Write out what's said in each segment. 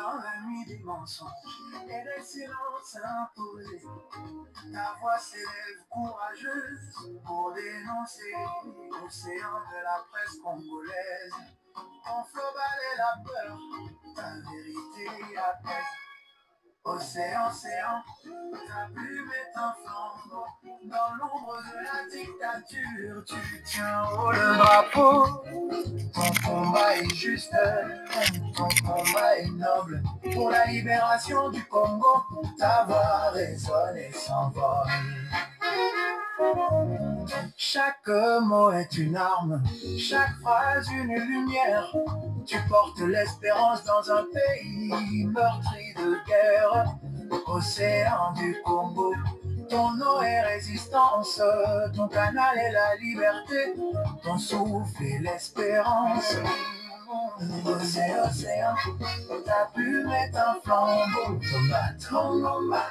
dans la nuit du mensonge et des silences imposés. Ta voix s'élève courageuse pour dénoncer l'océan de la presse congolaise. On flot balayer la peur, ta vérité apaise. Océan, océan, ta plume est un flambeau. Dans l'ombre de la dictature, tu tiens haut le drapeau. Ton combat est juste, ton combat est noble. Pour la libération du Congo, ta voix résonne et s'envole. Chaque mot est une arme, chaque phrase une lumière. Tu portes l'espérance dans un pays meurtri de guerre. Océan du Congo, ton eau est résistance, ton canal est la liberté, ton souffle est l'espérance. Océan, océan, ta plume est un flambeau. Tomba,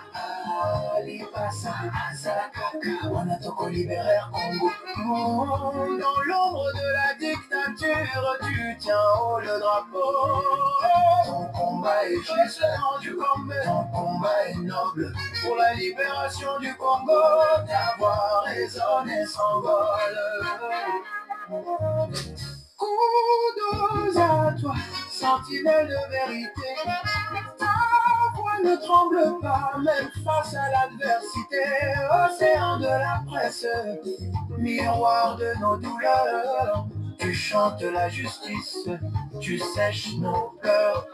Alipasa, Azakaka, Wanatoko libéraire Congo. Dans l'ombre de la dictature, tu tiens haut le drapeau. Ton combat est juste, ton combat est noble. Pour la libération du Congo, ta voix résonne et s'envole. Kudos à toi, sentinelle de vérité. Ta voix ne tremble pas, même face à l'adversité. Océan de la presse, miroir de nos douleurs. Tu chantes la justice, tu sèches nos pleurs.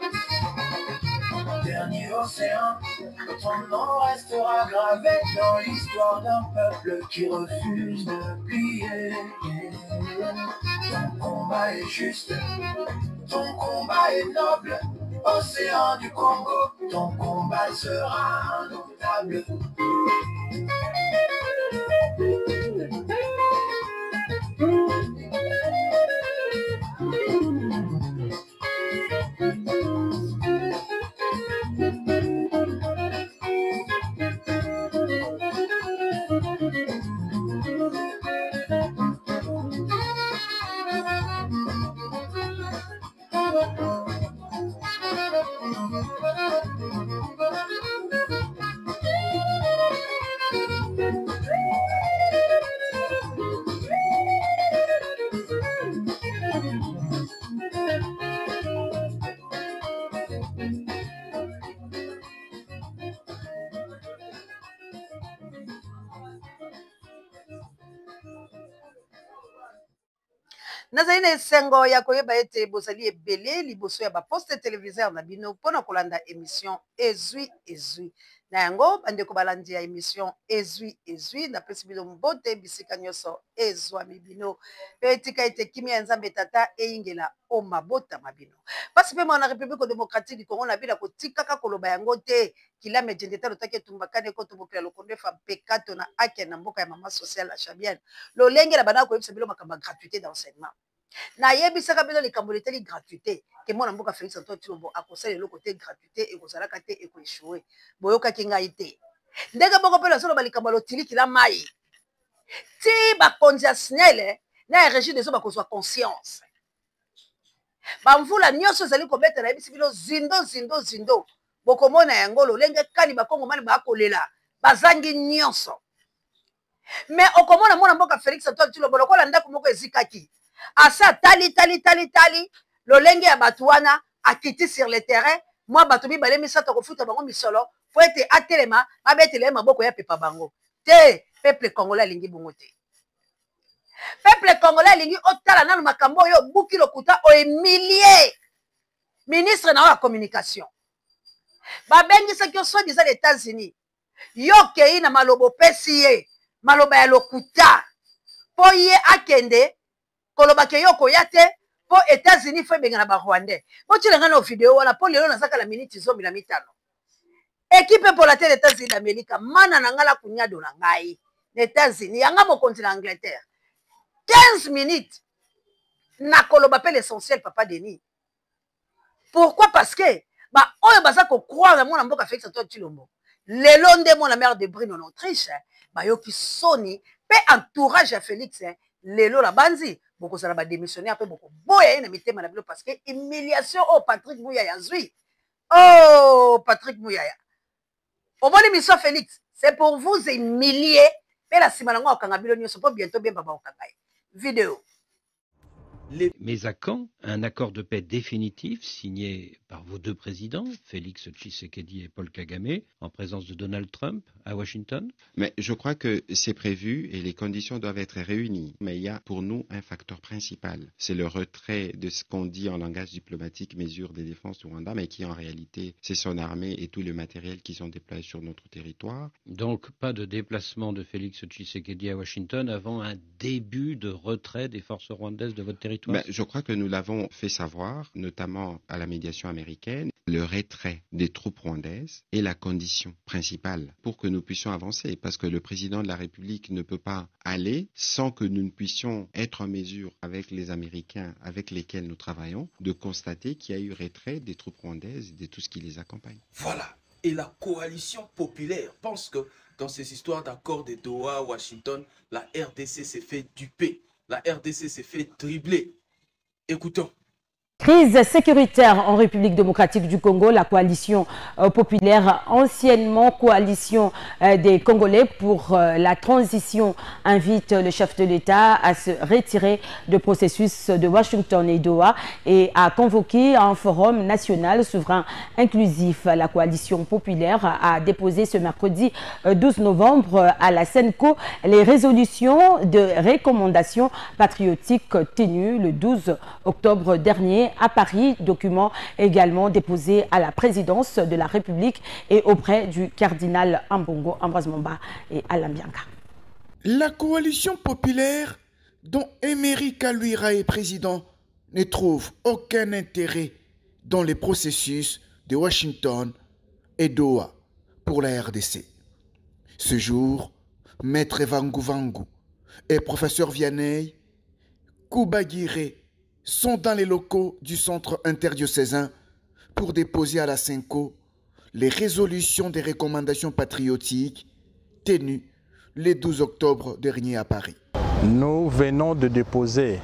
Dernier océan, ton nom restera gravé dans l'histoire d'un peuple qui refuse de plier. Ton combat est juste, ton combat est noble. Océan du Congo, ton combat sera indoublable. Nazali na esengo ya koyeba ete bozali ebele liboso ya baposte téléviseur na bino mpona kolanda émission ezwi na yango bandeko balandi ya émission ezwi napesi bino mbote bisika nyonso ezwami bino mpe etika ete kimia ya nzambe tata eyingela o mabotama bino pasi mpe mwana république démocratique du Congo na bino kotikaka koloba yango te kilame jende ta lotaki etumbakani ekotobokela lokondo efa pekato na ake na mboka ya mama sociale achabienne lolenge na bandako koyebisa bilo makambo ya gratuité d'enseignement na yebisaka bino likambo leteli gratuité ke mwana mboka Félix Antoine Tshilombo akosala eloko te gratuité ekozalaka te ekoeshue boyokaki ngai te ndenge moko mpe nazoloba likambo lotilikila mai ti bakonzi ya snel na ya régie deso bakozwa conscience bamvula nyonso ezali kobeta na yebisi bino zindo bokomona yango lolenge kani bakongomani bakolela bazangi nyonso me okomona mwana mboka Félix Antoine Tshilombo lokola ndako moko ezikaki asa tali lolenge ya bato wana akiti sur le terrain mwa bato mibale misato kofuta bango misolo po ete atelema babetela ye maboko ya pepa bango te peuple congolais alingi bongo te peuple congolais alingi otala nanu makambo oyo buki lokuta oemilie ministre na oyo ya communication babengisaki yo soi-disant les États-Unis yo kei na maloba opesi ye maloba ya lokuta po ye akende kolobake yo koya te po États-Unis fo ebengana ba Rwandais botilenga na video wana po lelo nazaka la minute 15 équipe pour la télé États-Unis d'Amérique mana na ngala kunyado na ngai na États-Unis yanga mokonzi na Angleterre 15 minutes na koloba pe l'essentiel papa Denis pourquoi parce que ba oyo baza ko croire na mwana mboka Félix Antoine Tshilombo lelo nde mwana mère de Brune en Autriche ba yoki soni pe entourage ya Félix lelo la banzi bokozala ba démissionnaire pe boko boya na mitema na bilo parce que humiliation au Patrick Mouya yazwi Oh, Patrick Mouyaya. Au moins, l'émission Félix, c'est pour vous humilier. Mais la semaine, on va bientôt bien papa vidéo. Mais à quand un accord de paix définitif signé par vos deux présidents, Félix Tshisekedi et Paul Kagame, en présence de Donald Trump à Washington? Mais je crois que c'est prévu et les conditions doivent être réunies. Mais il y a pour nous un facteur principal. C'est le retrait de ce qu'on dit en langage diplomatique, mesure de défense du Rwanda, mais qui en réalité, c'est son armée et tout le matériel qui sont déployés sur notre territoire. Donc pas de déplacement de Félix Tshisekedi à Washington avant un début de retrait des forces rwandaises de votre territoire? Je crois que nous l'avons fait savoir, notamment à la médiation américaine. Le retrait des troupes rwandaises est la condition principale pour que nous puissions avancer, parce que le président de la République ne peut pas aller sans que nous ne puissions être en mesure, avec les Américains avec lesquels nous travaillons, de constater qu'il y a eu retrait des troupes rwandaises et de tout ce qui les accompagne. Voilà. Et la coalition populaire pense que dans ces histoires d'accord de Doha, Washington, la RDC s'est fait duper. La RDC s'est fait dribbler. Écoutons. Crise sécuritaire en République démocratique du Congo, la coalition populaire, anciennement coalition des Congolais pour la transition, invite le chef de l'État à se retirer du processus de Washington et Doha et à convoquer un forum national souverain inclusif. La coalition populaire a déposé ce mercredi 12 novembre à la Senco les résolutions de recommandations patriotiques tenues le 12 octobre dernier à Paris, document également déposé à la présidence de la République et auprès du cardinal Ambongo, Ambroise Momba et Alain Bianca. La coalition populaire dont Emery Kaluira est président ne trouve aucun intérêt dans les processus de Washington et Doha pour la RDC. Ce jour, Maître Vangu Vangu et Professeur Vianney Koubaguiré sont dans les locaux du centre interdiocésain pour déposer à la Senco les résolutions des recommandations patriotiques tenues le 12 octobre dernier à Paris. Nous venons de déposer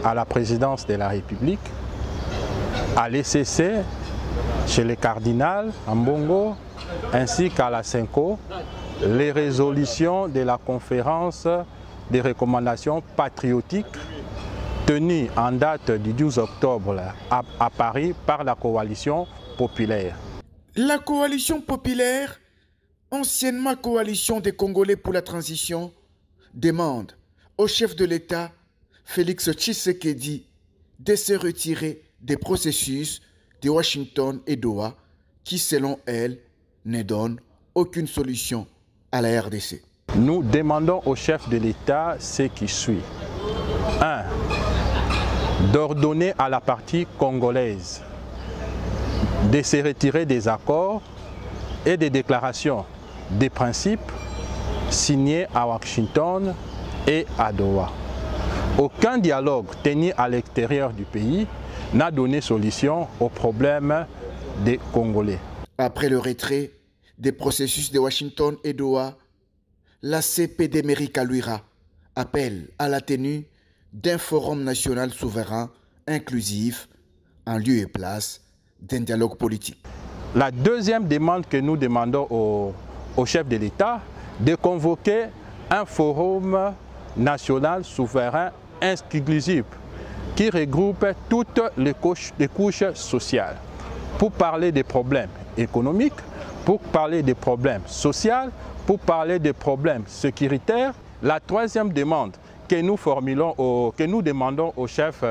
à la présidence de la République, à l'ECC, chez le cardinal Ambongo, ainsi qu'à la Senco, les résolutions de la conférence des recommandations patriotiques tenue en date du 12 octobre à Paris par la coalition populaire. La coalition populaire, anciennement coalition des Congolais pour la transition, demande au chef de l'État, Félix Tshisekedi, de se retirer des processus de Washington et Doha qui, selon elle, ne donnent aucune solution à la RDC. Nous demandons au chef de l'État ce qui suit. 1. D'ordonner à la partie congolaise de se retirer des accords et des déclarations des principes signés à Washington et à Doha. Aucun dialogue tenu à l'extérieur du pays n'a donné solution aux problèmes des Congolais. Après le retrait des processus de Washington et Doha, la CP d'Emery Kaluira appelle à la tenue d'un forum national souverain inclusif en lieu et place d'un dialogue politique. La deuxième demande que nous demandons au chef de l'État, de convoquer un forum national souverain inclusif qui regroupe toutes les couches sociales pour parler des problèmes économiques, pour parler des problèmes sociaux, pour parler des problèmes sécuritaires. La troisième demande que nous formulons, que nous demandons au chef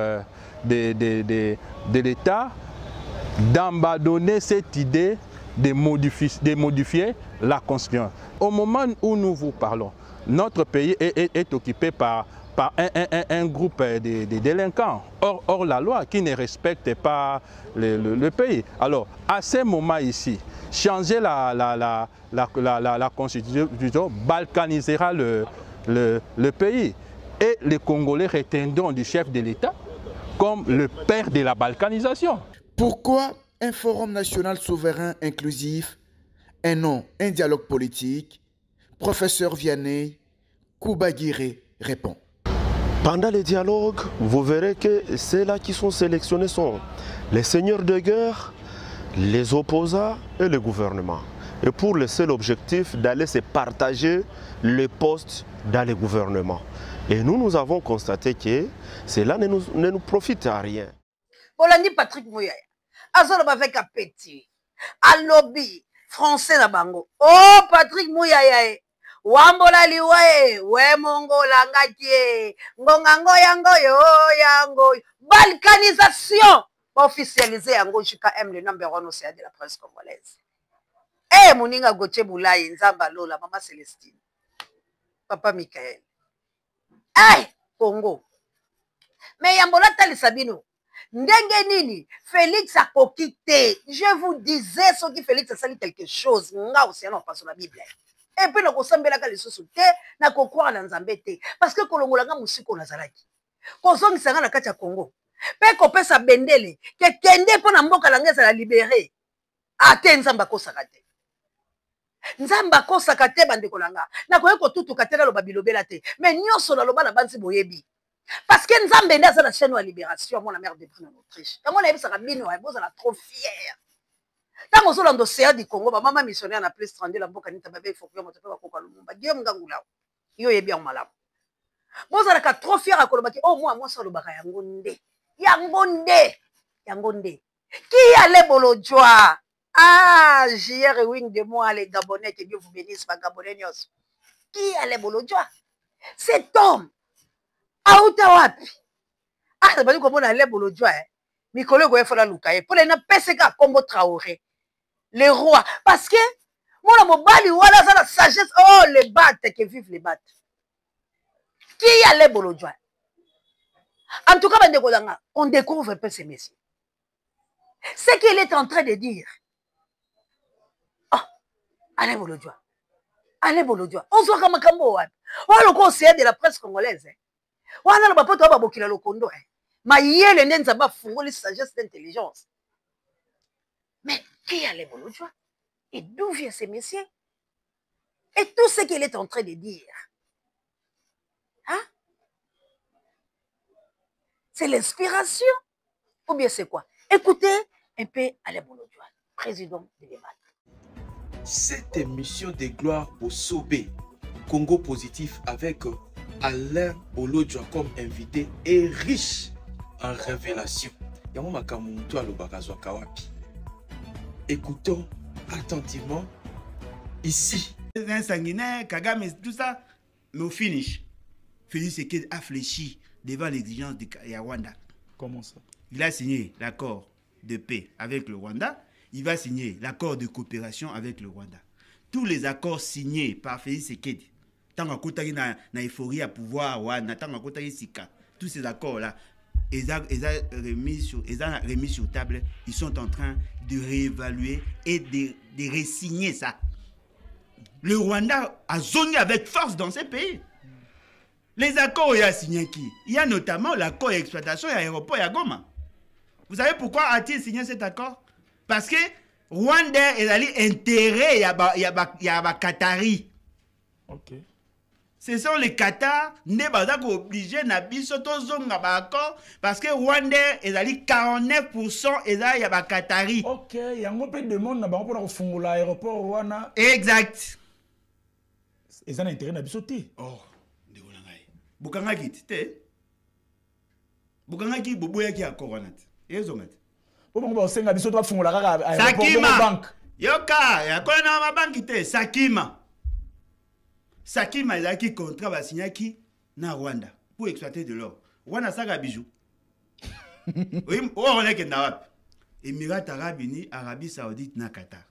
de l'État, d'abandonner cette idée de modifier la Constitution. Au moment où nous vous parlons, notre pays est occupé par un groupe de délinquants hors la loi qui ne respecte pas le pays. Alors, à ce moment ici, changer la Constitution balkanisera le pays. Et les Congolais retiendront du chef de l'État comme le père de la balkanisation. Pourquoi un forum national souverain inclusif et non un dialogue politique? Professeur Vianney Koubaguiré répond. Pendant les dialogues, vous verrez que ceux-là qui sont sélectionnés sont les seigneurs de guerre, les opposants et le gouvernement. Et pour le seul objectif d'aller se partager les postes dans le gouvernement. Et nous avons constaté que cela ne nous profite à rien. Olandi Patrick Mouyaya, azoloba avec appétit, à lobby français na bango. Oh Patrick Mouyaya, wambola liwae, we mongola ngakie, ngongango yango yango, balkanisation officialisée yango jusqu'à M le number 1 océan de la presse congolaise. Eh moninga Gauthier Boulaye, Nzamba Lola, Maman Célestine, Papa Michael. Eh Congo. Mais yambola tali sabino. Ndenge nini Félix a quitté. Je vous disais ce qui Félix a sali quelque chose. Nga aussi non pas sur la Bible. Et puis le kosambela ka lisusu te na kokwa na nzambe te parce que kolongola nga musiko na zalaki. Kozongi sanga na kati ya Congo. Pe kopesa bendele ke kende po na mboka la ngeza la libérer. Ate nzamba kosaka te. Nzamba kosaka te bande kolanga. Na koyeko tutu katela lo babilobela te. Mais nyonso na loba na banzi boyebi. Parce que Nzambe nda za la chaîne de libération mon la mère de Brune en Autriche. Et moi na yebisa bino wa boza la trop fière. Tango zo lando CA du Congo ba mama missionnaire na plus 32 la mboka nita babe faut que moto pe bakoka lumumba. Guillaume Ngangula. Yo yebi en malamu. Boza la ka trop fière akoloba ki oh moi ça lo baka yango nde. Yango nde. Qui a les bolo joie? Ah, JR Wing de moi les Gabonais que Dieu vous bénisse pas Gabonais. Qui a les bolo joie? Cet homme Aouta wapi? Ah, ça veut dire comment on a les bolo joie. Mikolo goye fola lukaye. Pour les na peseka Kombo Traoré. Les rois. Parce que mon mobali wala ça la sagesse. Oh, les battes que vivent les battes. Qui a les bolo joie? En tout cas, on découvre un peu ces messieurs. Ce qu'il est en train de dire. Oh, allez Bolodjoa. Allez Bolodjoa. On se voit comme un cambo. On a le conseiller de la presse congolaise. On a le bapoto à Babokila Lokondo. Ma yéle n'est pas fou, les sagesse d'intelligence. Mais qui a les Bolodjoa? Et d'où viennent ces messieurs? Et tout ce qu'il est en train de dire. Hein? C'est l'inspiration? Ou bien c'est quoi? Écoutez un peu Alain Bolodjoa, président de l'EMAT. Cette émission de gloire au Sobé, Congo Positif avec Alain Bolodjoa comme invité est riche en révélations. Écoutons attentivement ici. Un sanguinaire, Kagame, tout ça, mais au finish, Félix Tshisekedi a fléchi devant l'exigence de Rwanda. Comment ça? Il a signé l'accord de paix avec le Rwanda. Il va signer l'accord de coopération avec le Rwanda. Tous les accords signés par Félix Tshisekedi, tant qu'on a na euphorie à pouvoir, tant qu'on a Sika, tous ces accords-là, ils ont remis sur table, ils sont en train de réévaluer et de re-signer ça. Le Rwanda a zoné avec force dans ces pays. Les accords, il y a signé qui? Il y a notamment l'accord d'exploitation et l'aéroport à Goma. Vous savez pourquoi a-t-il signé cet accord? Parce que Rwanda est allé intérêt, il y a Qatari. Ok. Ce sont les Qatar, qui sont obligés d'accord parce que Rwanda est allé 49% et là il y a Qatari. Ok, il y a un peu de monde pour l'aéroport Rwanda. Exact. Ils ont intérêt à bisoter. Oh. Bukanga kiti te Bukanga ki boboya ki akoranat ezongat Bomba senga biso to fungola kaka Sakima bank yoka yakona ma banki te Sakima ezaki contrat ba signaki na Rwanda pour exploiter de l'or Rwanda saka bijou oui on est que na Émirats Arabes Unis Arabie Saoudite na Qatar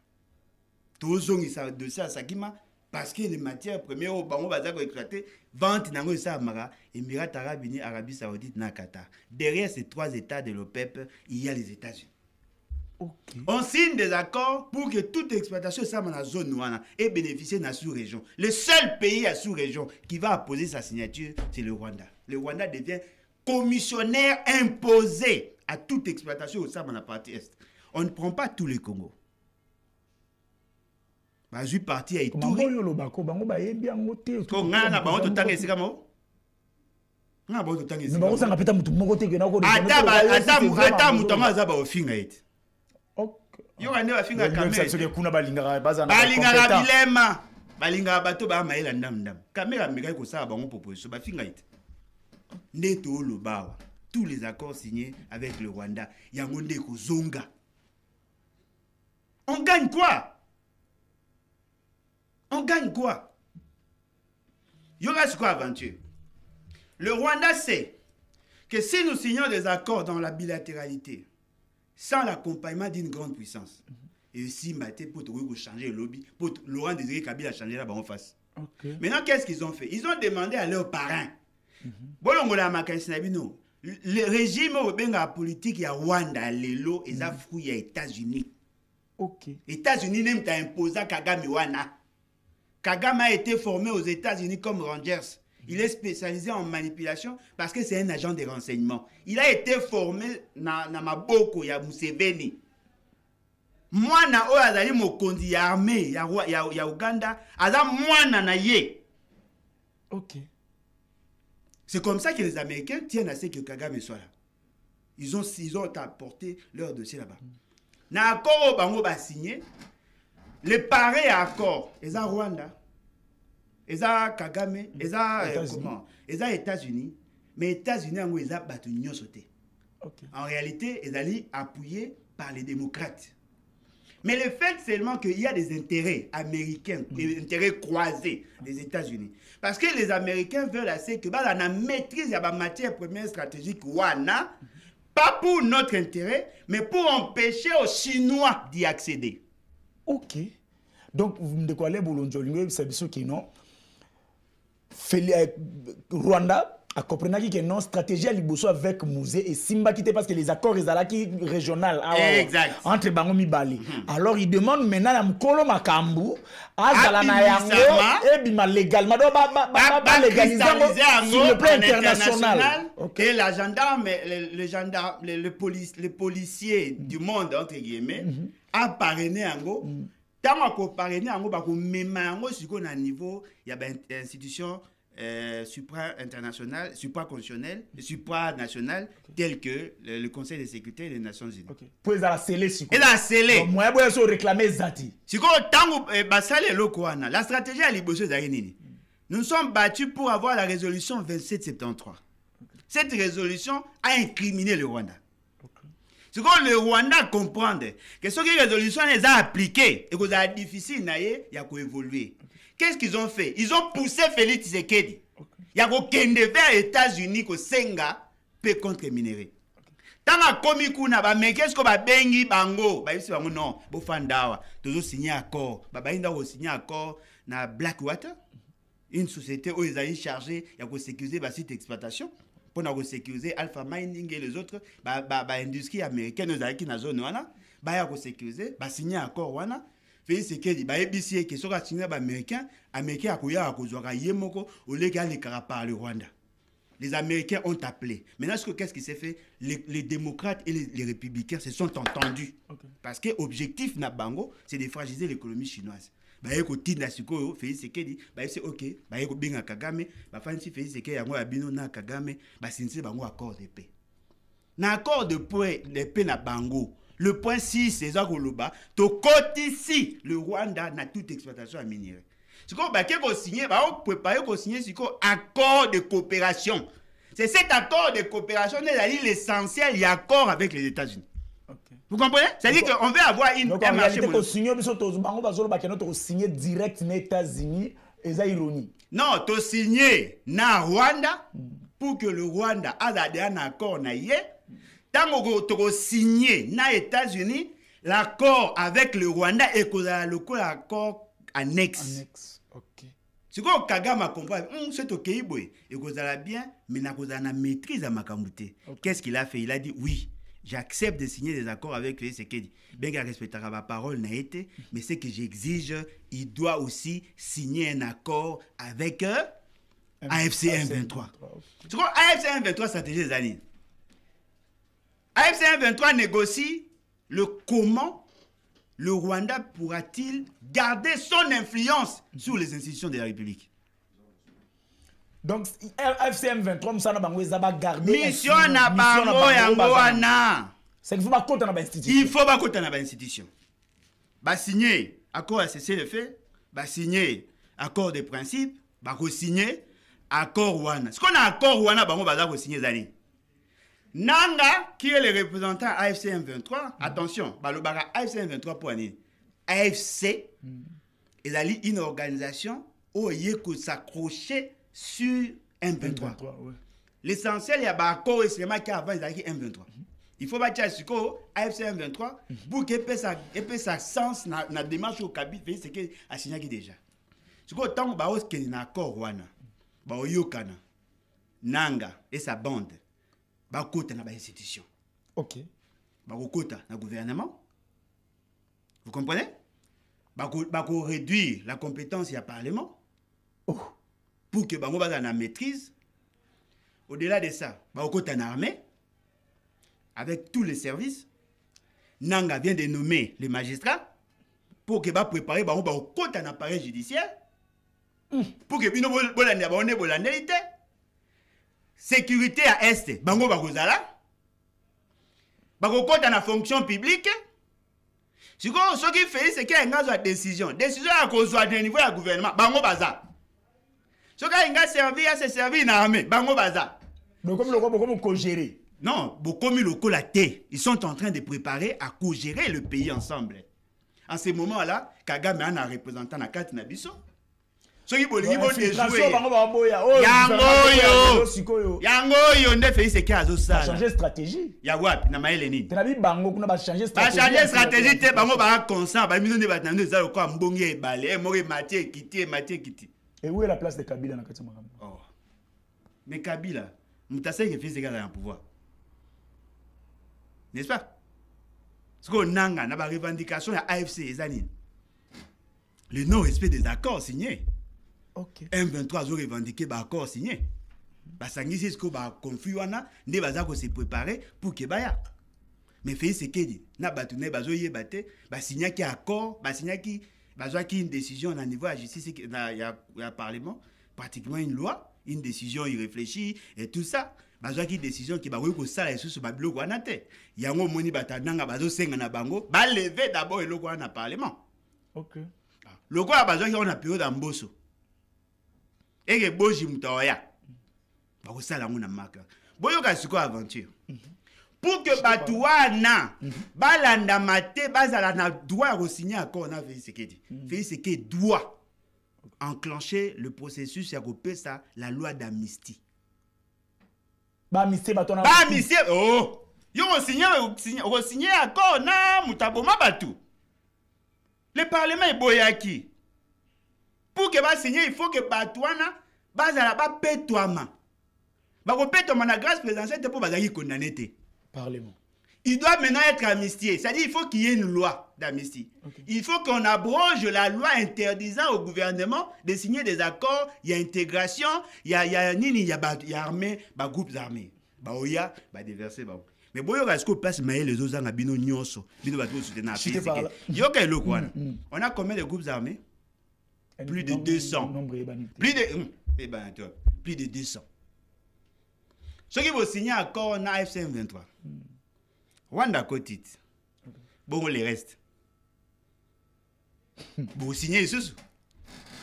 tozongi sa dossier à Sakima parce que les matières premières au bango bazako exploité vente nango ça mara Émirats Arabes Unis Arabie Saoudite na Qatar. Derrière ces trois états de l'OPEP, il y a les États-Unis. Okay. On signe des accords pour que toute exploitation ça dans la zone noire et bénéficier de la sous-région. Le seul pays à sous-région qui va apposer sa signature, c'est le Rwanda. Le Rwanda devient commissionnaire imposé à toute exploitation au sein de la partie est. On ne prend pas tous les Congo. Je suis parti à Ituri. Yo ande ba finga Kamere. Kamere. Même kuna balingara bazana. Balingara bilema. Balingara bato ba maela ndam. Kamere meka ko sa bango proposition ba finga ite. Neto lo bawa. Tous les accords signés avec le Rwanda, yangonde ko zonga. On gagne quoi? On gagne quoi? Il y aura ce quoi aventure? Le Rwanda sait que si nous signons des accords dans la bilatéralité, sans l'accompagnement d'une grande puissance, et aussi pour changer le lobby, pour Laurent Désiré Kabila changer là-bas en face. Okay. Maintenant, qu'est-ce qu'ils ont fait? Ils ont demandé à leurs parrains. Le régime politique à Rwanda, lelo, ils ont fouillé aux États-Unis. Okay. États-Unis n'aiment pas imposer Kagame Wana. Kagame a été formé aux États-Unis comme Rangers. Il est spécialisé en manipulation parce que c'est un agent de renseignement. Il a été formé dans Maboko, ya Museveni. Mwana o azali mokonzi ya armée ya Uganda, aza mwana na ye. Ok. C'est comme ça que les Américains tiennent à ce que Kagame soit là. Ils ont apporté leur dossier là-bas. Na accord au bango ba signé, les pareils accords, ils ont Rwanda, ils ont Kagame, ils ont comment? Ils ont États-Unis, mais États-Unis ils ont battu l'Union sauté. En réalité, ils sont appuyés par les démocrates. Mais le fait seulement qu'il y a des intérêts américains, des intérêts croisés des États-Unis. Parce que les Américains veulent assez que la maîtrise de la matière première stratégique Wana, pas pour notre intérêt, mais pour empêcher aux Chinois d'y accéder. Ok. Donc, vous me décollez, Boulonjolingue, c'est ce qui non. Rwanda a compris que non stratégie à Liboso avec Mouzé et Simba quitté parce que les accords qui régional entre Bangomi Bali. Alors il demande maintenant à Mkolo Makambu à Zalanayango et bima légalement légaliser sur le plan international. Et la gendarme, les policiers du monde entre guillemets a parrainé Ango. Tant qu'on parrainé Ango, bah qu'on même Ango sur qu'on a niveau il y a une institution supra-international, supra-constitutionnel, supra-national, tel que le Conseil de sécurité des Nations Unies. Pour la sceller, et la sceller. Moi, je vais réclamer Zati. Si on tango basale lokwana, la stratégie à Liboso Zarinini. Nous sommes battus pour avoir la résolution 2773. Cette résolution a incriminé le Rwanda. C'est quand le Rwanda comprend que cette résolution les a appliquées et que c'est difficile il y a qu'à évoluer. Qu'est-ce qu'ils ont fait? Ils ont poussé Félix Tshisekedi. Il y a aucun vers les États-Unis que Senga peut contre-minérer. Tant que Komikuna, mais qu'est-ce que va bengi bango? Bah ici bango non, bofandawa. Toujours signé accord. Bah inda ont signé accord na Blackwater, une société où ils ont chargé, il y a que sécuriser ba site d'exploitation. Pour nous sécuriser Alpha Mining et les autres, bah industrie américaine nous a qui na zone wana, bah ya que sécuriser, bah signé accord wana. Félix Tshisekedi ba ebisi ke soka signé ba américain akoya akozwaka yemoko au lega les par le Rwanda. Les Américains ont appelé. Maintenant, qu'est-ce qui s'est fait? Les démocrates et les républicains se sont entendus. Parce que l'objectif na bango, c'est de fragiliser l'économie chinoise. Bah eko tinda siko Félix Tshisekedi, bah c'est OK, bah eko binga Kagame, bah fansi Félix Tshisekedi yango abino na Kagame, bah sinse bango accord de paix. Na accord de paix na bango. Le point 6, c'est ça qu'on l'a. To côté ici, le Rwanda n'a toute exploitation à minière. C'est qu'on va signer, on préparer qu'on signe un accord de coopération. C'est cet accord de coopération qui est l'essentiel, il y a accord avec les États-Unis. Vous comprenez? C'est-à-dire qu'on veut avoir un marché. Donc, on signer direct aux États-Unis, et ça ironie. Non, tu signer na Rwanda pour que le Rwanda ait un accord na yé. Tant que tu signer na États-Unis, l'accord avec le Rwanda est l'accord annexe. Si vous Kagame comprend, c'est OK, et vous allez bien, mais vous avez une maîtrise à ma camouté. Qu'est-ce qu'il a fait? Il a dit oui, j'accepte de signer des accords avec le Tshisekedi. Bien qu'il respecte ma parole, n'a été, mais ce que j'exige, il doit aussi signer un accord avec AFC M23. C'est quoi AFC M23 stratégie des années? AFC M23 négocie le comment le Rwanda pourra-t-il garder son influence sur les institutions de la République. Donc, FCM 23, nous allons garder mission na bango yango wana. C'est qu'il faut pas compter dans l'institution. Il faut pas compter dans l'institution. signer accord à cesser le fait, signer accord de principe, signer accord wana. Ce qu'on a accord wana, on va signer Zali. Nanga, qui est le représentant AFC M23, attention, AFC M23 pour année. AFC, il a une organisation où il y a s'accrocher sur M23. L'essentiel, il y a un accord extrêmement qui avant M23. Il faut battre ce AFC M23 pour qu'il ait sa sens dans la démarche au Kabylie, c'est qu'il a signé déjà. Ce qu'on tant qu'il y a un accord, Yokana, Nanga et sa bande, Bakota dans l'institution. Ok. Bakota dans le gouvernement. Vous comprenez? Bako réduire la compétence du Parlement pour que Bango ait la maîtrise. Au-delà de ça, Bakota dans l'armée avec tous les services. Nanga vient de nommer les magistrats pour que préparer un appareil judiciaire pour que bino bolande sécurité à est bango bakozala bakokota na fonction publique siko ce qui fait c'est qu'il y a une décision à cause du niveau du gouvernement bango baza ce qui a servi à se servir na armée bango baza donc comme le co-gérer. Non, beaucoup de locaux la terre, ils sont en train de préparer à co-gérer le pays ensemble. En ce moment-là, Kagame a un représentant à carte Nabiso. Ceux qui veulent jouer, Yango, ne fait ce qu'il y a ça. Changer stratégie. Yawap, na maeleni. Tenabi bango kuna ba changer stratégie. Ba changer stratégie te bango ba consent, ba mizo ne ba tande za ko mbongi balé, mori Mathieu Kiti. Et où est la place de Kabila na kati makambo? Oh. Mais Kabila, mutase qui fait ce qu'il y a dans pouvoir. N'est-ce pas? Ce qu'on a dans la revendication de l'AFC et Zanine. Le non-respect des accords signés. Ok. M23 a revendiqué des accords signés. Parce que c'est ce qu'on a confus, on a se préparer pour que baya. Mais fait ce qu'il dit. Na batune bazo yé baté, ba signer qui accord, ba signer qui bazo qui une décision au niveau de la justice, il y a parlement, pratiquement une loi, une décision irréfléchie et tout ça. Bazwa ki décision qui ba ko sala isusu ba biloko wana te yango moni batananga bazo senga na bango ba lever d'abord eloko wana parlement. OK. Loko ya bazwa ki on a période amboso eke boji mutawaya ba ko sala ngona maka boyo ka siko aventure pour que batuana balanda mate bazala na droit de signer accord na Félix Tshisekedi. Félix Tshisekedi doit enclencher le processus ya ko pesa la loi d'amnistie. Bamisé batona. Bamisé oh. Yo signer accord na mutaboma batu. Le parlement est boyaki. Pour que ba signer il faut que batouana bazala ba petouama. Ba ko petouama na grâce présidentielle pour bazaki condamné té. Parlement. Il doit maintenant être amnistié. C'est-à-dire il faut qu'il y ait une loi d'amnistie. Okay. Il faut qu'on abroge la loi interdisant au gouvernement de signer des accords. Il y a intégration, il y a armée, il groupes armés. Il y a déversé. Mais si on passe les autres ans, on a combien de groupes armés? Plus de 200. Plus de 200. Ceux qui vont signer un accord dans AFC M23. Rwanda Kotit. Bon, les restes. Vous signez les sous.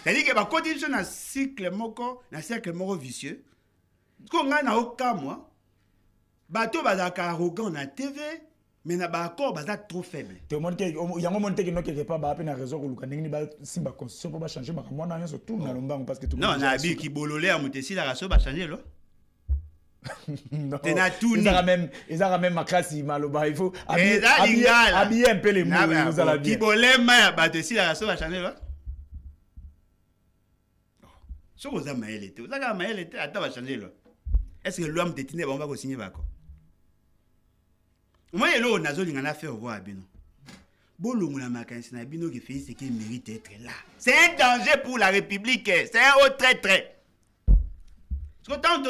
C'est-à-dire que la condition dans un cycle vicieux. Ce qu'on a dans aucun mois, bateau bazaka arrogant na TV, mais na ba accord bazak trop faible. Te monte il y a un moment que quelque part ba pe na raison ko luka ndingi ba simba constitution pour ba changer ba mona nyo tout na lombango parce que tout. Non, na bi ki bololé a mutesi la raso ba changer lo. Non. Ils ont même ma classe, il faut habiller un peu les mots. Vous allez bien. Qui bolait ma batesi la raso va changer là. So vous avez maël été. Vous avez maël été attends va changer là. Est-ce que l'homme détenu on va signer d'accord? Moi et là nazo lingana faire voir bino. Bolongo na makanisi na bino qui fait ce qui mérite d'être là. C'est un danger pour la République, c'est un haut traître. Parce que tant que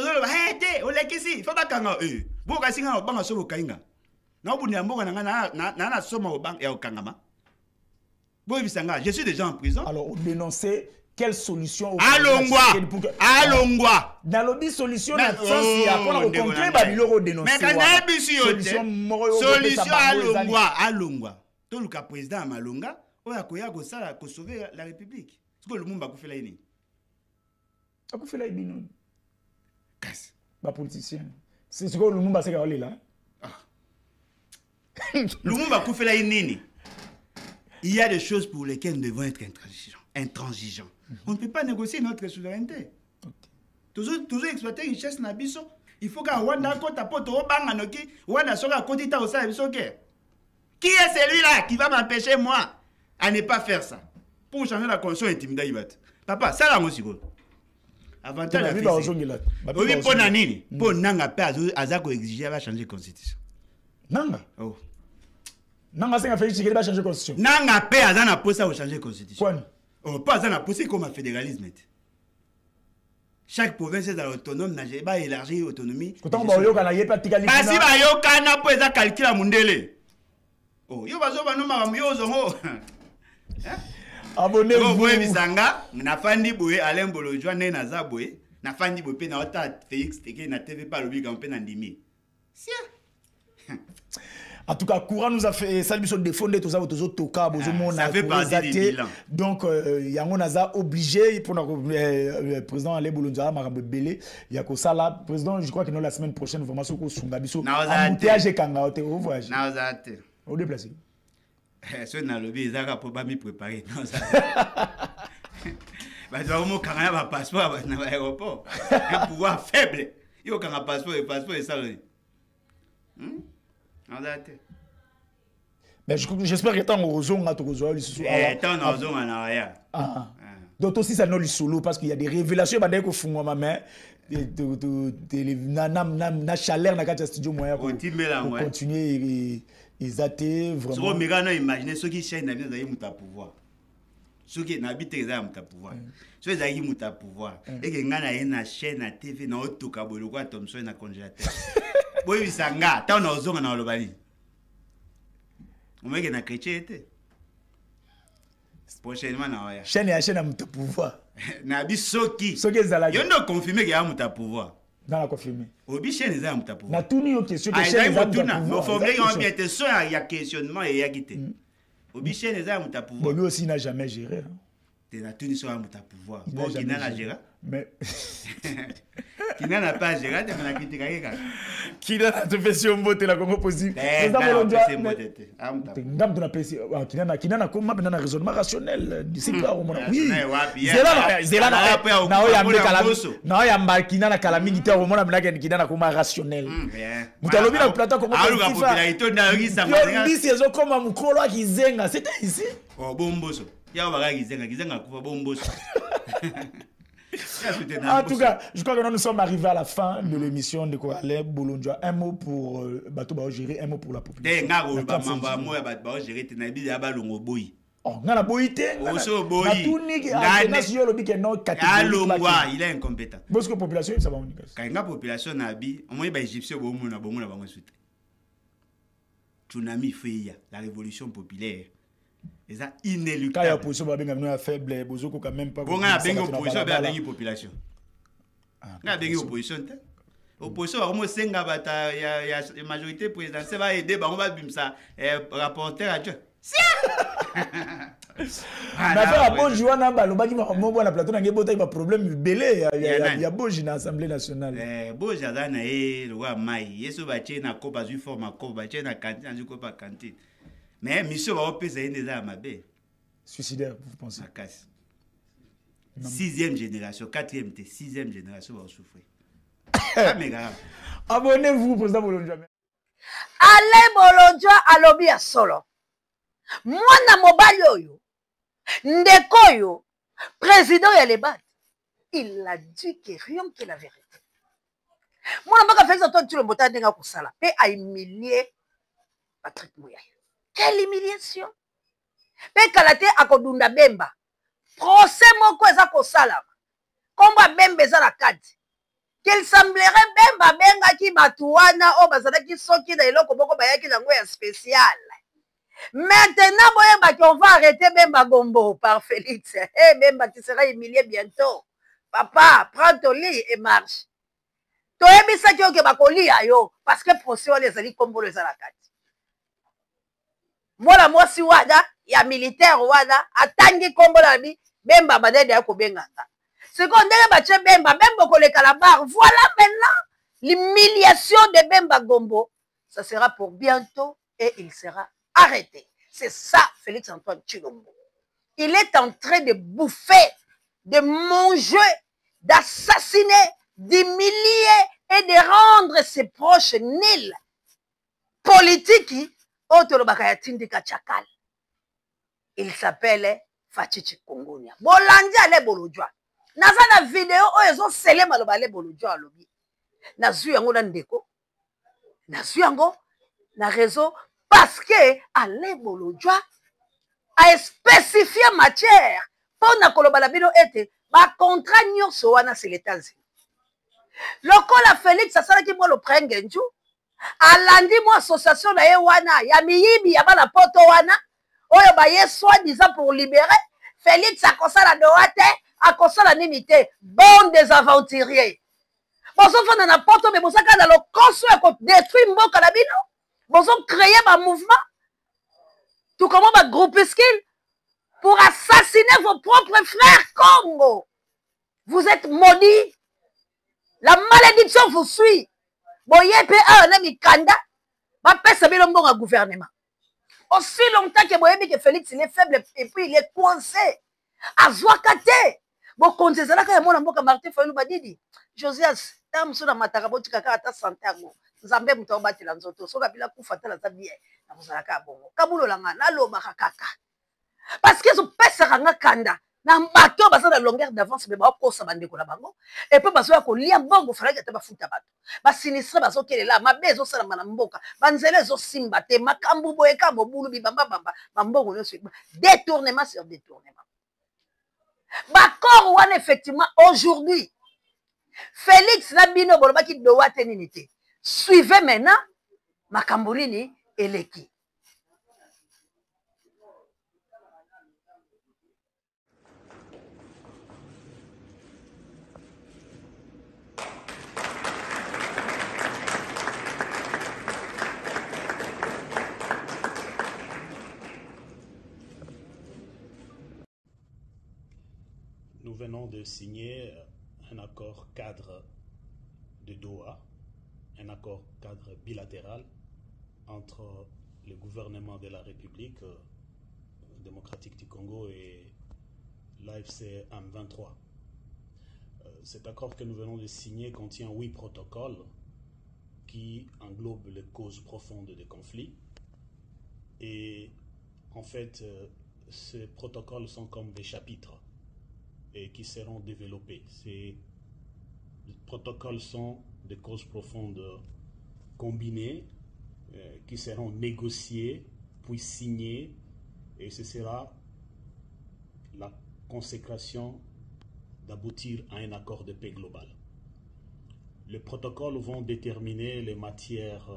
on est ici, il faut pas qu'on ait. Vous avez un banc à sauver Kainga. Non, vous n'avez pas somme au banc et au Kangama. Je suis déjà en prison. Alors, on dénonçait quelle solution? Allongwa. Dans l'objet solution, il y a un concret, il dénoncer. Mais quand il y a une solution, Allongwa. Tout le cas président Malonga, oyo akoya kosala sauver la République. Siko Lumumba akufela nini? Akufela bino. Kasi ba politicien. C'est siko Lumumba seka olela. Lumumba akufela nini? Il y a des choses pour lesquelles nous devons être intransigeants. On ne peut pas négocier notre souveraineté. Toujours exploiter richesse na biso. Il faut qu'à Rwanda kota poto obanga noki Rwanda soka kotita osala biso guerre. Qui est celui-là qui va m'empêcher moi à ne pas faire ça? Pour changer la condition intimidée Ibat. Papa, ça là monsieur. Avantage la fille. Oui, pour nani? Pour nanga pe azako exiger va changer constitution. Nanga. Oh. Nanga senga fait qu'il va changer constitution. Nanga pe azana posa au changer constitution. Quoi? Oh, pas azana posa comme un fédéralisme. Chaque province est autonome, n'a pas élargi l'autonomie. Quand on yoka na yepa tikali. Basi ba yoka na po eza calcul à mundele. Oh, yo bazo ba no maramu yo zongo. Abonnez-vous. Boye bisanga, na fandi boye Alain Bolojwa ne na za boye, na fandi boye pe na ota Félix Teke na TV pa lobi kampe na ndimi. En tout cas, Courant nous a fait ça lui sont défendé tout ça autour toka ça fait partie du bilan. Donc yango naza obligé pour le président Alain Bolonja Marambe Belé il y a que ça là président je crois que la semaine prochaine vraiment soko sunga biso embouteillage kanga au voyage. Na ozate. Au déplacé. Ce na lobby ezaka pour pas me préparer non ça. Ba domo kanga ba passeport na aéroport. Un pouvoir faible. Yo kanga passeport et ça là. Mais j'espère que tant au zone à Togozo tant au zone en arrière. Donc aussi ça non le solo parce qu'il y a des révélations bah dès que fou ma main na chaleur na kati studio moyen pour continuer et zater vraiment. Sur Megano imaginer ceux qui chaîne na bien za muta pouvoir. Ceux qui n'habitent za muta pouvoir. Ceux za muta pouvoir. Et que ngana na chaîne na TV na otoka boloko Thomson na congélateur. Boy bisanga ta na ozonga na lobali. Omeke na chrétien était. Prochainement na oya. Chaîne à muta pouvoir. Na bisoki. Soki ezala. Yo ndo confirmer que ya muta pouvoir. Dans la confirmer. Obi chaîne za muta pouvoir. Na tuni yo question que chaîne za muta pouvoir. Faut formulé on bien te so ya questionnement et ya quitté. Obi chaîne za muta pouvoir. Bon lui aussi n'a jamais géré. T'es na tuni so ya muta pouvoir. Bon qui n'a la géré. Mais qui n'a pas géré, tu m'as critiqué. Qui n'a pas fait si on vote la Congo possible. C'est ça mon Dieu. Ngam tuna pesi qui n'a comme maintenant raisonnement rationnel d'ici pas au moment. Oui. Zela na oyambe kala. Na oyamba qui n'a kala mingi te au moment na qui n'a comme rationnel. Mutalobi na plateau Congo. Ah la popularité na risa ma. Yo c'est comme mukolo akizenga, c'était ici. Oh bomboso. Ya ba kizenga kufa bomboso. En tout cas, je crois que nous sommes arrivés à la fin de l'émission de Alain Bolonja. Un mot pour Bato Bao gérer, un mot pour la population. Oh, on a boité. Il est incompétent. Parce que la population, ça va unique. Quand la population n'a pas, on va égyptien, tsunami fait la révolution populaire. Et ça inéluctable. Quand il y a opposition, il y a faible, Bozoko quand même pas. Bon, il y a une opposition, il y a une population. Il y a une opposition. Opposition, il y a une majorité présidentielle, va aider, on va bim ça, rapporteur à Dieu. Na bon joueur na balobaki mo bona plateau na ngebota il y a problème belé il y a Boji na Assemblée nationale. Boji azana le roi mai. Yeso ba na ko ba zu forme ko ba na cantine na ko ba cantine. Mais monsieur va opérer des armes à bé. Suicidaire, vous pensez? À casse. 6e génération, 4e, 6e génération va souffrir. Abonnez-vous, président Bolonja. Alain Bolonja alobi ya solo. Mwana mobali oyo. Ndeko yo. Président ya Lebat. Il a dit que rien que la vérité. Mwana mbaka Félix Antoine Tshilombo ndenga kusala. Pe a humilié Patrick Muyaya. Quelle humiliation! Pe kalate akodunda Bemba. Procès moko eza kosalama. Komba Bemba eza na kati. Qu'il semblerait Bemba benga ki batuana o bazalaki soki na eloko boko bayaki nango ya spécial. Maintenant boyeba qu'on va arrêter Bemba Gombo par Félix. Eh Bemba tu seras humilié bientôt. Papa, prends ton lit et marche. Toyebisa ki oke bakolia yo parce que procès wale ezali kombo eza na kati. Mwana mwasi wada ya militaire wana atangi kombo na bi Bemba badede ya kobengaka. C'est qu'on dirait bache Bemba koleka la barre. Voilà maintenant l'humiliation de Bemba Gombo. Ça sera pour bientôt et il sera arrêté. C'est ça Félix Antoine Tshilombo. Il est en train de bouffer, de manger, d'assassiner, d'humilier et de rendre ses proches nuls. Politique, il s'appelle Fachichi Kongonia. Bolandi ale bolojwa. Naza na vidéo oyo scellé maloba ale bolojwa alobi. Nazu yango na ndeko. Nazu yango na réseau parce que ale bolojwa a spécifié matière pour na koloba la bino ete ba contrat nyonso wana c'est les États-Unis. Lokola Félix asalaki mo lo prengenju alandi mo association na ye wana ya miyibi ya bana poto wana oyo ba ye soi-disant pour libérer Félix akosala doate akosala nini te bon des aventuriers bozo fana na poto mais bosaka na lo konso e ko détruire mboka na bino bozo créer ba mouvement tout comment ba groupuscule pour assassiner vos propres frères Congo. Vous êtes maudits. La malédiction vous suit. Boyepe a un ami kanda ba pesa bilo mbonga gouvernement. Aussi longtemps que Boyebi que Félix il est faible et puis il est coincé. Azwakate. Bon konzezala ka mona mboka Martin Fayulu badidi. Josias tamso na mataka botika ka ata santango. Nzambe muto batela nzoto soka bila kufa tala za bien. Na muzala ka bongo. Kabulo langa na loba kaka. Parce que zo pesa nga kanda. Na bato basa na longueur d'avance mais ba ko sa bandeko na bango. Et puis baso ya ko lia bongo fala ka ba futa bato. Ba sinistre baso kelela mabezo sala mana mboka. Banzele zo simba te makambu boyeka bobulu bibamba bamba. Bambongo no suite. Détournement sur détournement. Bakor wana effectivement aujourd'hui Félix Labino bolobaki doa teninité. Suivez maintenant Makambulini Eleki. Nous venons de signer un accord cadre de Doha, un accord cadre bilatéral entre le gouvernement de la République démocratique du Congo et l'AFC M23. Cet accord que nous venons de signer contient 8 protocoles qui englobent les causes profondes des conflits. Et en fait, ces protocoles sont comme des chapitres et qui seront développés. Ces protocoles sont des causes profondes combinées qui seront négociées, puis signées, et ce sera la consécration d'aboutir à un accord de paix global. Les protocoles vont déterminer les matières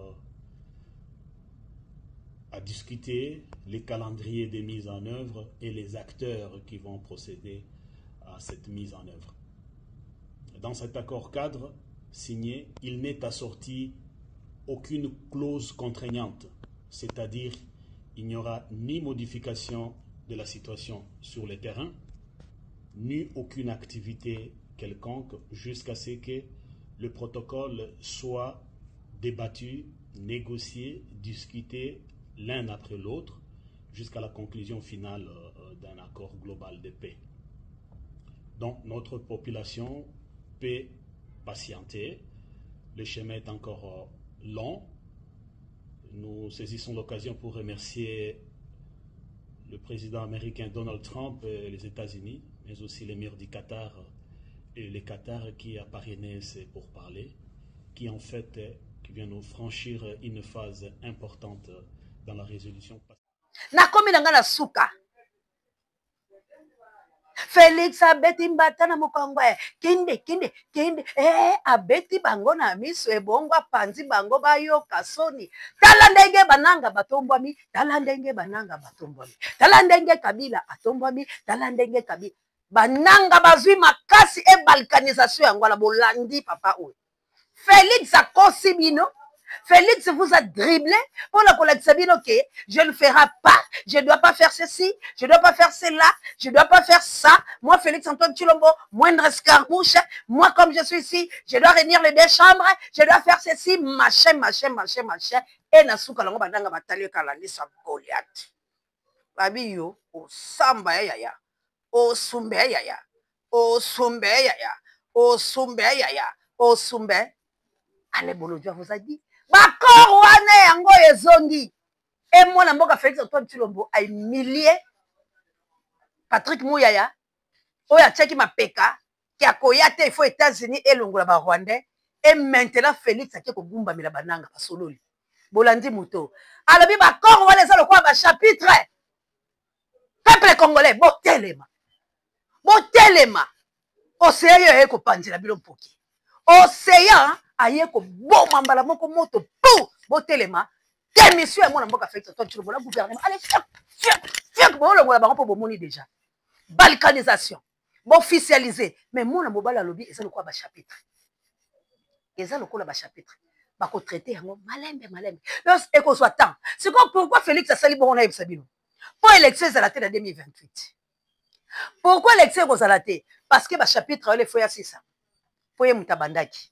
à discuter, les calendriers de mise en œuvre et les acteurs qui vont procéder à cette mise en œuvre. Dans cet accord cadre signé, il n'est assorti aucune clause contraignante, c'est-à-dire il n'y aura ni modification de la situation sur le terrain, ni aucune activité quelconque jusqu'à ce que le protocole soit débattu, négocié, discuté l'un après l'autre jusqu'à la conclusion finale d'un accord global de paix. Donc notre population peut patienter. Le chemin est encore long. Nous saisissons l'occasion pour remercier le président américain Donald Trump et les États-Unis, mais aussi l'émir du Qatar et le Qatar qui a parrainé ces pourparlers, qui en fait qui vient nous franchir une phase importante dans la résolution. Félix abeti mbata na mokongo kinde abeti bango na miso ebongo panzi bango bayoka soni tala ndenge bananga batombwami tala ndenge bananga batombwami tala ndenge Kabila atombwami tala ndenge Kabila bananga bazwi makasi e balkanisation yango la bolandi papa oyo Félix akosi bino Félix vous a dribblé pour la collègue Sabine, ok, je ne ferai pas, je ne dois pas faire ceci, je ne dois pas faire cela, je ne dois pas faire ça. Moi, Félix Antoine Tshilombo, moindre escarmouche, moi, comme je suis ici, je dois réunir les 2 chambres, je dois faire ceci, machin. Et Nasuka Lango Badanga Batalio Kalandisa Goliath. Babiyo, o Samba Yaya, o Sumbe Yaya, o Sumbe Yaya, o Sumbe Yaya, o Sumbe. Allez, Bolodjo vous a dit. Bakor wane yango ezongi. Et moi, la mboka Félix Antoine Tshilombo a humilié Patrick Mouyaya. Oya tcheki ma peka. Qui a koyate, il faut États-Unis et l'ongola ba Rwandais. Et maintenant, Félix a keko gumba mila bananga pa sololi. Bolandi Mouto. Alors, bi bakor wane za le quoi ba chapitre. Peuple congolais, botelema. Océan yoye ko panzila bilo mpoki. Océan aye ko boma mbala moko moto pou botelema. Démission et moi na mboka Félix Antoine Tshilombo la gouvernement. Allez, fiak bo lo ngola bango po bomoni déjà. Balkanisation. Officialisé. Mais moi na mobala lobby eza le quoi ba chapitre. Eza le quoi ba chapitre. Ba ko traiter yango malembe. Et qu'on soit temps. C'est quoi pourquoi Félix a sali bon na Sabino? Pour l'élection à la tête en 2028. Pourquoi l'élection à la tête? Parce que le chapitre les fois 600. Pour y mutabandaki.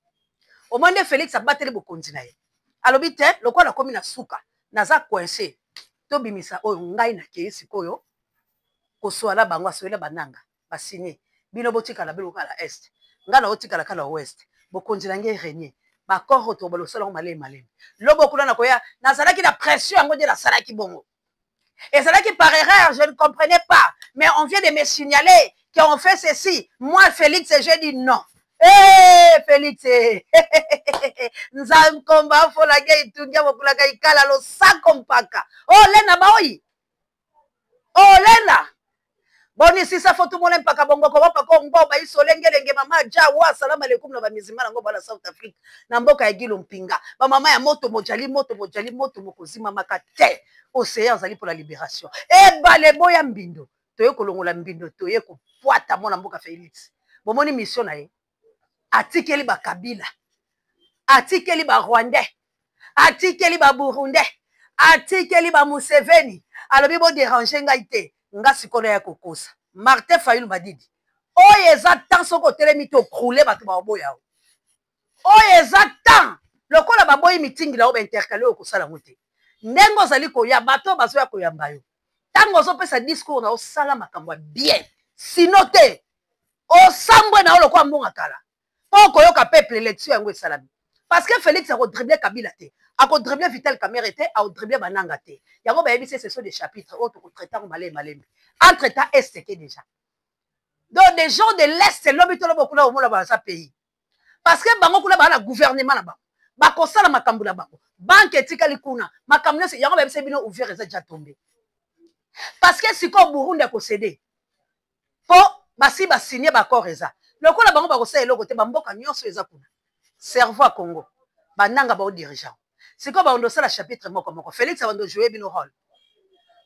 Au moment de Félix a battu le continent. Alors bite le quoi la commune suka naza coincé. To bimisa o ngai na ke sikoyo. Ko swala bangwa swela bananga ba signé. Bino botika la belo kala est. Ngana otika la kala ouest. Bo continent ngai régner. Ba corps to bolo sala malem. Lobo kula na koya nazalaki la pression ngo de la salaki bongo. Et c'est là qui par erreur, je ne comprenais pas. Mais on vient de me signaler qu'on fait ceci. Moi, Félix, j'ai dit non. Eh, Félix, nous avons combat pour la gueule, tout le monde pour la gueule, calalo, ça compaka. Oh, Lena, baoui. Oh, Lena. Bon, ici, ça faut tout le monde pas kabongo, comment pas qu'on va y solenge, lenge, maman, jawa, salam alaikum, na ba mizima, nango, la South Afrique, namboka, egilo, mpinga. Ba maman, ya moto mojali, moto mokozi, mamaka, te. Océan zali pour la libération. Et balebo ya mbindo. Toye kolongola mbindo, toye ko poata mona mboka Félix. Bomoni mission na ye. Atikeli ba Kabila. Atikeli ba Rwandais. Atikeli ba Burundais. Atikeli ba Museveni. Alobi bo déranger ngai te. Nga sikola ya kokosa. Martin Fayulu Madidi. Oye eza tant soko telemi to crouler ba to ba boya. Oye eza tant. Lokola ba boyi meeting la oba intercaler okosala ngote. Nengo zali koya bato bazo ya koyamba yo. Tango zo pesa discours na osala makambo bien. Sinote o sambwe na olo kwa mbonga kala. Poko yoka peuple élection yango esalami. Parce que Félix a dribbler Kabila te. A dribbler Vital Kamerhe te, a dribbler Bananga te. Yango ba yebisi ce sont des chapitres autres ko traiter malem. Entre temps est que déjà. Donc des gens de l'est l'obito beaucoup là au monde dans sa pays. Parce que bango kula ba na gouvernement là-bas. Bakosala makambo na bango. Banque etikali kuna. Makambo se yango bebise bino ouvrir eza déjà tombé. Parce que si ko Burundi a concédé. Po basi ba signer ba accord eza. Lokola bango ba kosala eloko te ba mboka nyonso eza kuna. Cerveau à Congo. Bananga ba o dirigeant. Si ko ba ondosa la chapitre moko. Félix a ndo jouer bino rôle.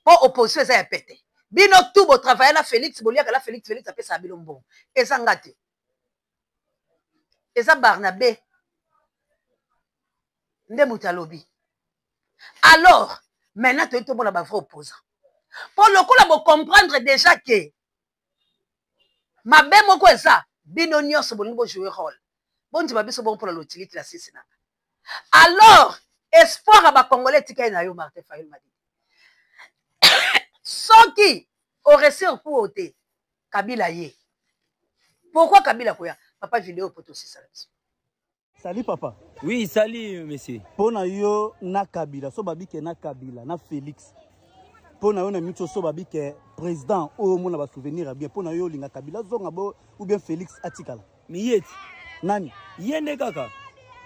Po opposition eza ya pété. Bino tout bo travailler la Félix bolia ka la Félix a pesa bino mbongo. Eza ngate. Eza Barnabé. Ndemutalobi. Alors, maintenant, tu es tout le monde à vrai opposant. Pour le coup, là, vous comprendre déjà que ma belle moko ça, binonio se bon jouer rôle. Bon, tu vas bien bon pour l'utilité la six. Alors, espoir à ma Congolais tika na yo Martin Fayulu Madidi. Ceux qui auraient su pour ôter Kabila yé. Pourquoi Kabila koya? Papa vidéo pour tout ça. Salut papa. Oui, salut monsieur. Pona yo na Kabila, so babi ke na Kabila, na Félix. Pona yo na mito so babi ke président o mona ba souvenir bien. Pona yo linga Kabila zonga bo ou bien Félix atikala. Miyet. Nani? Yende kaka.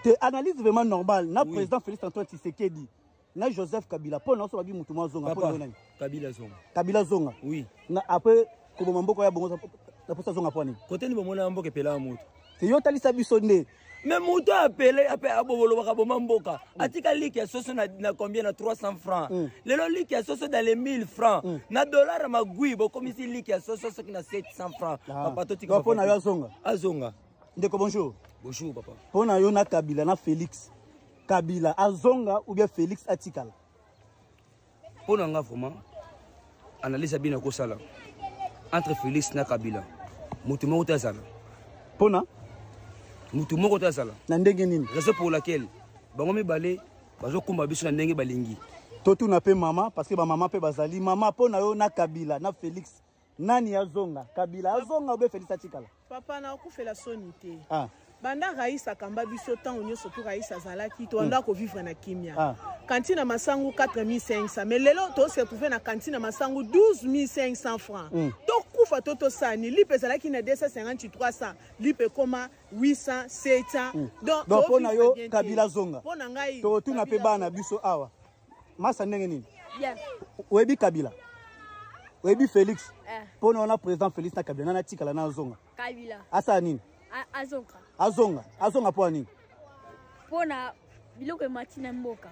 Te analyse vraiment normal. Na oui. Président Félix Antoine Tshisekedi. Na Joseph Kabila. Pona so babi mutu zonga. Papa, nani? Kabila zonga. Kabila zonga. Oui. Na après ko mamboko ya bongo na posa zonga poni. Côté ni bomona mboka pela mutu. Te yo talisa biso nde. Mais Mouto appelé Abobolo Wakabomamboka. Atika lik ya soso na combien na 300 francs. Lelo lik ya soso dans les 1000 francs. Na dollar magui bo comme ici lik ya soso qui na 700 francs. Papa to tika. Pona yo zonga. Azonga. Ndeko bonjour. Bonjour papa. Pona yo na Kabila na Félix. Kabila azonga ou bien Félix atikala. Pour nous, vraiment, analyse bien ko sala. Entre Félix na Kabila. Mutu moko ta sala. Pona mutu moko ta sala. Na ndenge nini? Raison pour laquelle bango mibale bazo kumba biso na ndenge balingi. Totu na pe mama parce que ba mama pe bazali mama pona yo na Kabila na Félix. Nani azonga? Kabila azonga ou bien Félix atikala? Papa na okufela sonité. Ah. Banda Raïssa kamba biso temps onyo surtout Raïssa zalaki to anda ko vivre na kimia. Ah. Cantine Masangu 4500 mais lelo to se trouver na cantine Masangu 12500 francs. To kufa toto sani lipe zalaki na 250 300 lipe koma 800 700. Donc pona yo Kabila zonga. Pona ngai to tu na pe bana biso awa. Masa ndenge nini? Bien. Webi Kabila. Webi Félix. Pona on a président Félix na Kabila na tikala na zonga. Kabila. Asa nini? Azonga. Azonga. Azonga po nini? Pona biloko matina mboka.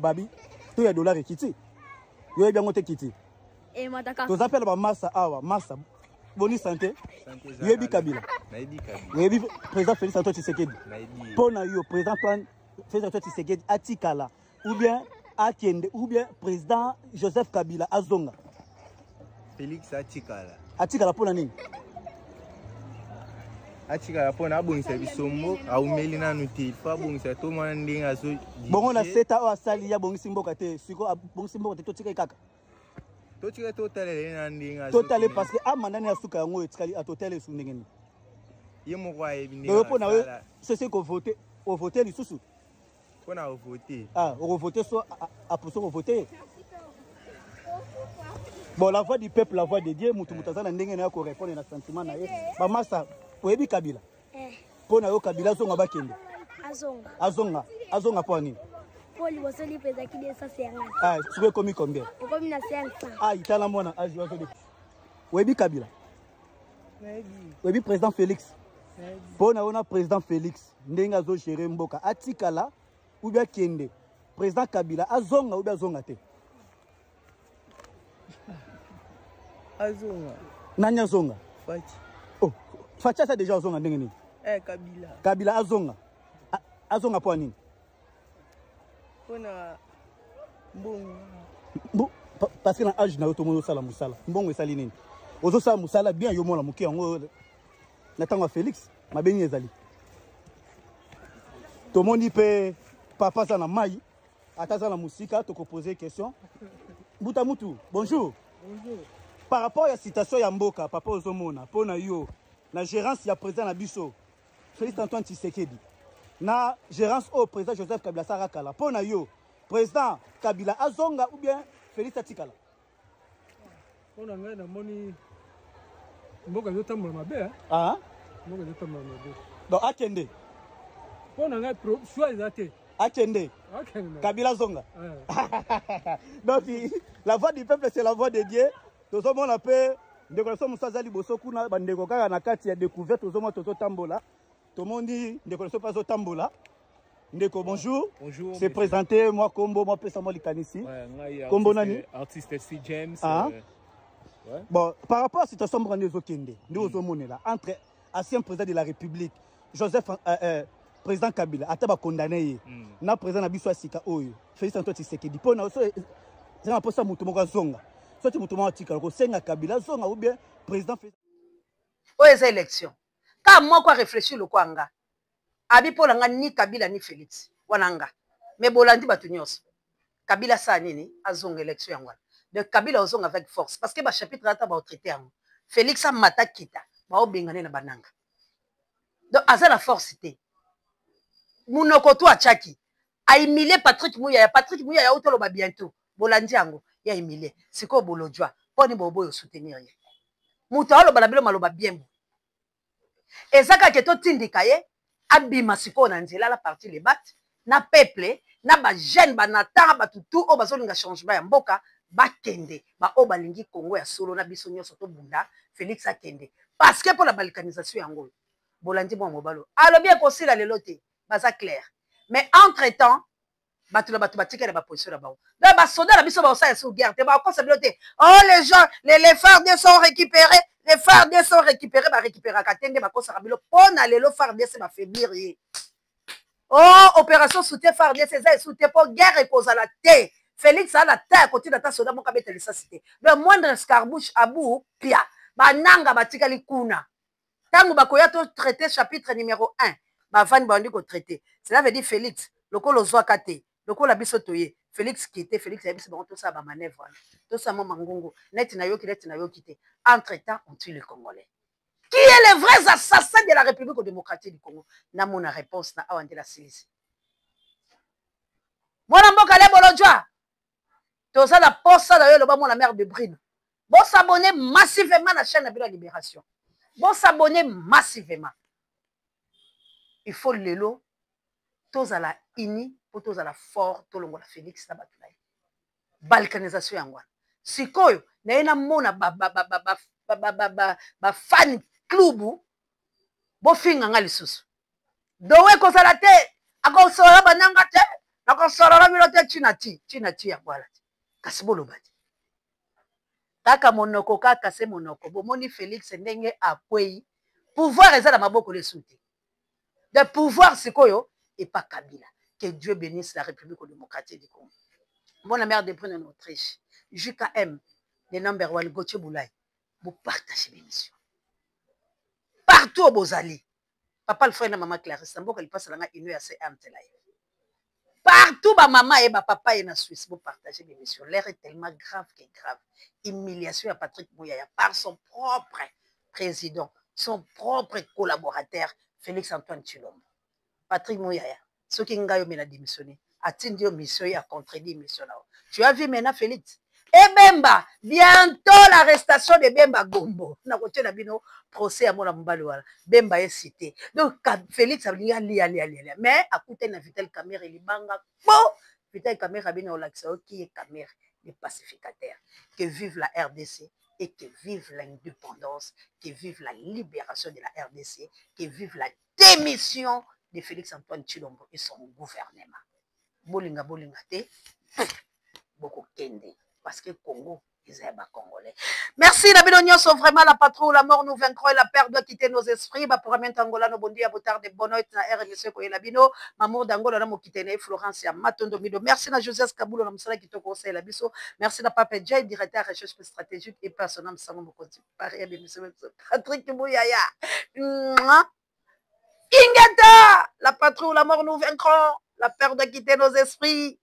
Babi. To ya dollar kiti. Yo bien ngote kiti. Mataka. To zapela ba massa awa, massa. Boni santé. Yebi Kabila. Naïdi Kabila. Yebi président Félix Antoine Tshisekedi. Naïdi. Pona yo président Félix Antoine Tshisekedi atikala ou bien Akende ou bien président Joseph Kabila azonga. Félix atikala. Atikala pona nini? Atikala pona abongisa bisombo aumeli nanu te pa bongisa to mwana ndenge aso. Bongo na seta o asali ya bongisi mboka te siko bongisi mboka te to tika kaka. To tika totale na ndenge aso. Totale parce que amandani asuka yango etikali atotale su ndenge ni. Ye mokwa ebine. Donc pona we c'est ko voter o voter lisusu. Pona o voter. Ah, o voter so a pour so voter. Bon, la voix du peuple, la voix de Dieu, mutu mutazana ndenge na ko répondre na sentiment na ye. Ba massa, oyebi Kabila. Pona yo Kabila zonga bakende. Azonga. Azonga. Azonga po nini? Poli bosoli pesa ki 250. Ah, tu veux commis combien? Komi na 500. Ah, itala mwana aji wazo de. Oyebi Kabila. Oyebi président Félix. Pona ona président Félix ndenge azo gérer mboka atikala ou bien kende. Président Kabila azonga ou bien azonga te. Azonga. Nani azonga? Fachi. Oh, Fachi ça déjà azonga ndenge nini? Kabila. Kabila azonga. Azonga po nini? Pona mbongo. Parce que na âge na to mo sala musala. Mbongo esali nini? Ozo sala musala bien yo mona muki yango na tango Félix mabeni ezali. To moni pe papa sana mai ataza na musika to ko poser question. Buta mutu. Bonjour. Bonjour. Par rapport à la citation ya mboka papa ozomona pona yo na gérance ya président na biso Félix Antoine Tshisekedi na gérance au président Joseph Kabila Sarakala pona yo président Kabila azonga ou bien Félix atikala pona ngai na moni mboka yo tambola mabe ah mboka yo tambola mabe donc akende pona ngai choix ezate akende Kabila zonga donc la voix du peuple c'est la voix de Dieu. Tout le monde a fait des connaissances Moussa Liboso kuna bandeko kaka na kati ya découverte tout le monde toto tambola. Tout le monde dit des connaissances pas au tambola. Ndeko bonjour. Bonjour. C'est présenté moi Kombo moi pesa moi likanisi. Kombo nani? Artiste C James. Ouais. Bon par rapport à cette situation brandée Zokende, nous ozomone là entre ancien président de la République Joseph président Kabila ataba condamné na président na biso asika oyo Félix Antoine Tshisekedi pona so c'est un peu ça mutu moko zonga. Soit mutu moko atika ko senga Kabila zonga ou bien président oyo eza élection ka moko réfléchir le kwanga abi pola nga ni Kabila ni Félix wananga mais bolandi batu nyonso Kabila sa nini azonga élection yango de Kabila ozonga avec force parce que ba chapitre ata ba traité yango Félix a mata kita ba obengane na bananga donc aza la force té munoko to achaki a humilié Patrick Mouya ya otolo ba bientôt bolandi yango ya humilié siko bolojwa poni bobo yo soutenir ye muto alo bala bilo maloba bien bo ezaka ke to tindika ye abima siko na nzela la partie les bat na peuple na ba jeune ba natanga ba tutu o bazolinga changement ya mboka bakende ba o balingi Congo ya solo na biso nyonso to bunda Félix akende parce que pour la balkanisation yango bolandi mo mobalo alo bien kosila lelo te baza clair mais entre temps batu batikela ba position là-bas là ba soda la biso ba sa sur guerre te ba ko sa biloté oh les gens les fardes sont récupérés ba récupérer katende ba ko sa bilo pona lelo fardes se ba faiblir Oh, opération soutien FARDC, c'est ça, soutien pour guerre et cause à la terre. Félix a la terre, côté de ta soda, mon cabet, ça cité. Le moindre escarbouche à bout, pia. Bananga batika likuna. Tango bakoya to traité chapitre numéro 1. Ba van bandi ko traité. Cela veut dire Félix, le col zo kate, le col abiso toye. Félix qui était Félix a bon tout ça ba manœuvre. Tout ça mon mangongo. Net na yo quitté. Entre-temps, on tue les Congolais. Qui est les vrais assassins de la République démocratique du Congo? Na mon réponse na awande la saisie. Mwana mboka le bolojwa. Tout ça la poste ça d'ailleurs le bas la mère de Brune. Bon s'abonner massivement à la chaîne de la Libération. Bon s'abonner massivement. Il faut le lot. Tous à la ini, pour tous à la fort, tout le monde Félix Tabatulay. Balkanisation yangwa. Sikoyo, na ena mona ba fan club bo finga ngali susu. Dowe ko salate, ako sora bananga te, ako sora bilote chinati ya kwala. Kasibolo bati. Kaka monoko kaka se monoko bomoni Félix ndenge akwei pouvoir eza na maboko les souti de pouvoir sikoyo et pas Kabila. Que Dieu bénisse la République démocratique du Congo. Bonne mère de Brune en Autriche, JKM le number 1 Gauthier Boulay, vous partagez l'émission partout au Bozali. Papa le frère de maman Clarisse Tambo qu'il passe la une assez amte là. Partout, ma maman et ma papa est en Suisse. Vous partagez l'émission. L'air est tellement grave que grave. Humiliation à Patrick Mouyaya par son propre président, son propre collaborateur, Félix Antoine Tshilombo. Patrick Mouyaya, ce qui a démissionné, a dit mission et a contredit mission. Tu as vu maintenant Félix? Et Bemba, bientôt l'arrestation de Bemba Gombo. On a continué à bino procès à Mola Mbaloala. Bemba est cité. Donc, Félix a dit, allez. Mais, à côté de Vital Kamer et Libanga, Vital Kamer a bien l'accès qui est Kamer, les pacificateurs. Que vive la RDC et que vive l'indépendance, que vive la libération de la RDC, que vive la démission de Félix Antoine Tshilombo et son gouvernement. Bolinga te, beaucoup kende. Parce que Congo, ils aiment les Congolais. Merci, la Bédonion sont vraiment la patrouille, la mort nous vaincrons et la peur doit quitter nos esprits. Pour amener Angola, nos bondis à botard de Bonoit, na RMC, Koye Labino, Mamour d'Angola, na Mokitene, Florence, ya Matondo Mido. Merci, na Joseph Kaboulo, na Msala qui te conseille la biso. Merci, na Papa Djay, directeur recherche stratégique et personnel, Msama Mokoti. Pareil, Patrick Mouyaya. Ingeta, la patrouille, la mort nous vaincrons, la peur doit quitter nos esprits.